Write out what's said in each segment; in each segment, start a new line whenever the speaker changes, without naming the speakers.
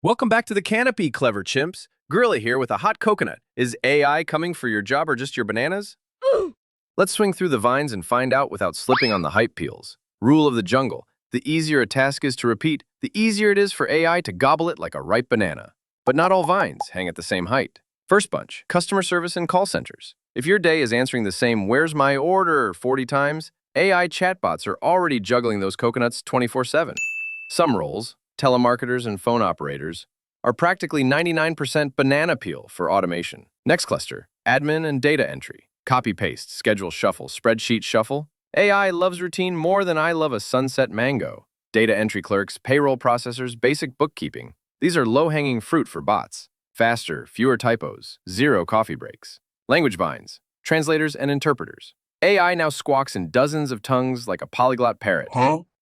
Welcome back to the canopy, clever chimps. Gorilla here with a hot coconut. Is AI coming for your job or just your bananas? Let's swing through the vines and find out without slipping on the hype peels. Rule of the jungle. The easier a task is to repeat, the easier it is for AI to gobble it like a ripe banana. But not all vines hang at the same height. First bunch, customer service and call centers. If your day is answering the same "where's my order" 40 times, AI chatbots are already juggling those coconuts 24/7. Some roles, telemarketers and phone operators, are practically 99% banana peel for automation. Next cluster, admin and data entry. Copy-paste, schedule shuffle, spreadsheet shuffle. AI loves routine more than I love a sunset mango. Data entry clerks, payroll processors, basic bookkeeping. These are low-hanging fruit for bots. Faster, fewer typos, zero coffee breaks. Language vines, translators and interpreters. AI now squawks in dozens of tongues like a polyglot parrot.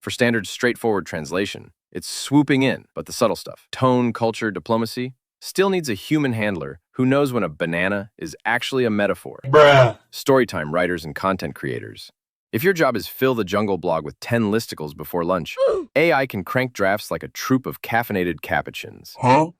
For standard, straightforward translation, it's swooping in, but the subtle stuff, tone, culture, diplomacy, still needs a human handler who knows when a banana is actually a metaphor.
Bruh.
Storytime writers and content creators. If your job is fill the jungle blog with 10 listicles before lunch, AI can crank drafts like a troop of caffeinated capuchins.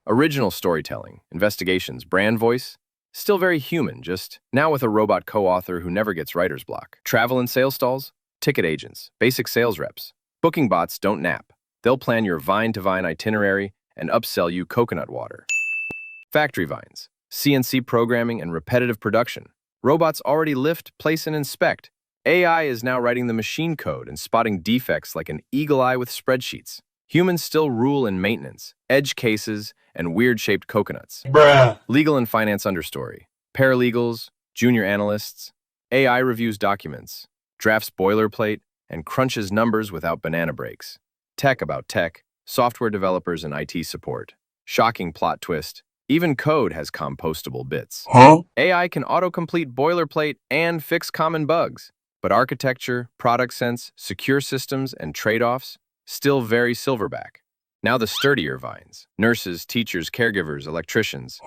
Original storytelling, investigations, brand voice, still very human, just now with a robot co-author who never gets writer's block. Travel and sales stalls, ticket agents, basic sales reps. Booking bots don't nap. They'll plan your vine-to-vine itinerary and upsell you coconut water. Factory vines, CNC programming and repetitive production. Robots already lift, place, and inspect. AI is now writing the machine code and spotting defects like an eagle eye with spreadsheets. Humans still rule in maintenance, edge cases, and weird-shaped coconuts.
Bruh.
Legal and finance understory. Paralegals, junior analysts. AI reviews documents, drafts boilerplate, and crunches numbers without banana breaks. Tech about tech, software developers and IT support. Shocking plot twist, even code has compostable bits. AI can autocomplete boilerplate and fix common bugs. But architecture, product sense, secure systems, and trade-offs, still very silverback. Now the sturdier vines. Nurses, teachers, caregivers, electricians.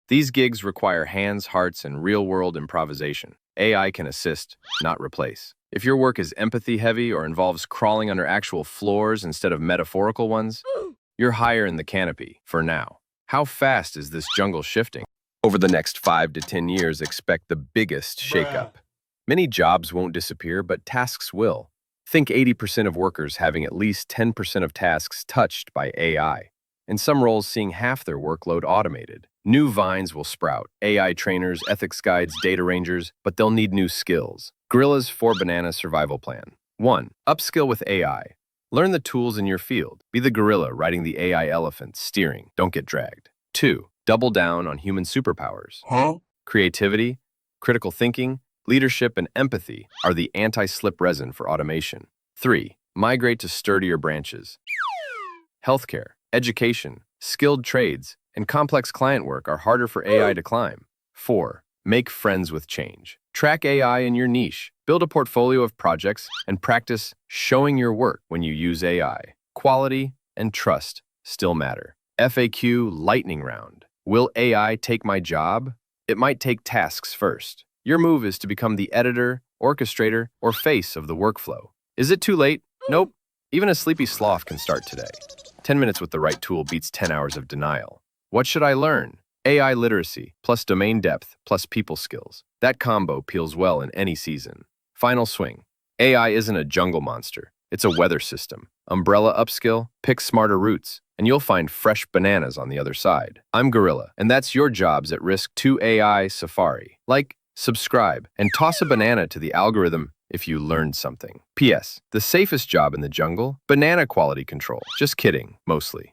These gigs require hands, hearts, and real-world improvisation. AI can assist, not replace. If your work is empathy-heavy or involves crawling under actual floors instead of metaphorical ones, you're higher in the canopy, for now. How fast is this jungle shifting? Over the next 5 to 10 years, expect the biggest shakeup. Many jobs won't disappear, but tasks will. Think 80% of workers having at least 10% of tasks touched by AI, and some roles seeing half their workload automated. New vines will sprout, AI trainers, ethics guides, data rangers, but they'll need new skills. Gorilla's 4-banana survival plan. 1. Upskill with AI. Learn the tools in your field. Be the gorilla riding the AI elephant, steering. Don't get dragged. 2. Double down on human superpowers. Creativity, critical thinking, leadership, and empathy are the anti-slip resin for automation. 3. Migrate to sturdier branches. Healthcare, education, skilled trades, and complex client work are harder for AI to climb. 4. Make friends with change. Track AI in your niche. Build a portfolio of projects and practice showing your work when you use AI. Quality and trust still matter. FAQ lightning round. Will AI take my job? It might take tasks first. Your move is to become the editor, orchestrator, or face of the workflow. Is it too late? Nope. Even a sleepy sloth can start today. 10 minutes with the right tool beats 10 hours of denial. What should I learn? AI literacy, plus domain depth, plus people skills. That combo peels well in any season. Final swing. AI isn't a jungle monster. It's a weather system. Umbrella upskill, pick smarter routes, and you'll find fresh bananas on the other side. I'm Gorilla, and that's your jobs at risk to AI Safari. Like, subscribe, and toss a banana to the algorithm if you learned something. P.S. The safest job in the jungle? Banana quality control. Just kidding, mostly.